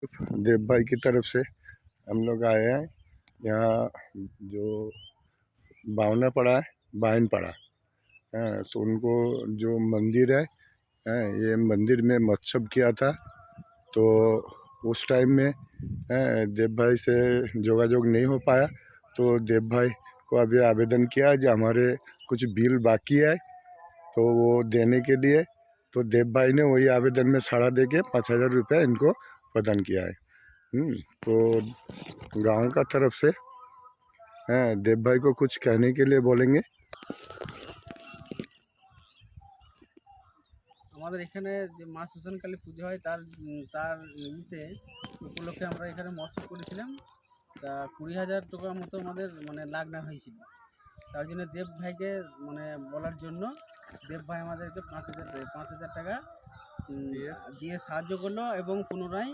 देव भाई की तरफ से हम लोग आए हैं यहाँ जो बावना पड़ा है, बाइन पड़ा है, तो उनको जो मंदिर है, ये मंदिर में मत्सव किया था। तो उस टाइम में देव भाई से जोगाजोग नहीं हो पाया, तो देव भाई को अभी आवेदन किया है जो हमारे कुछ बिल बाकी है तो वो देने के लिए। तो देव भाई ने वही आवेदन में साड़ा दे के 5,000 रुपया इनको प्रदान किया है। तो गांव का तरफ से देव भाई को कुछ कहने के लिए बोलेंगे। আমাদের এখানে যে মা শ্মশানকালী পুজো হয় তার তার ইতে উপলক্ষে আমরা এখানে মৎস্য করেছিলাম। তা 20,000 টাকার মতো আমাদের মানে লাগনা হয়েছিল। তার জন্য দেব ভাইকে মানে বলার জন্য দেব ভাই আমাদেরকে 5,000 টাকা দিয়ে সাহায্য করলো এবং পুনরায়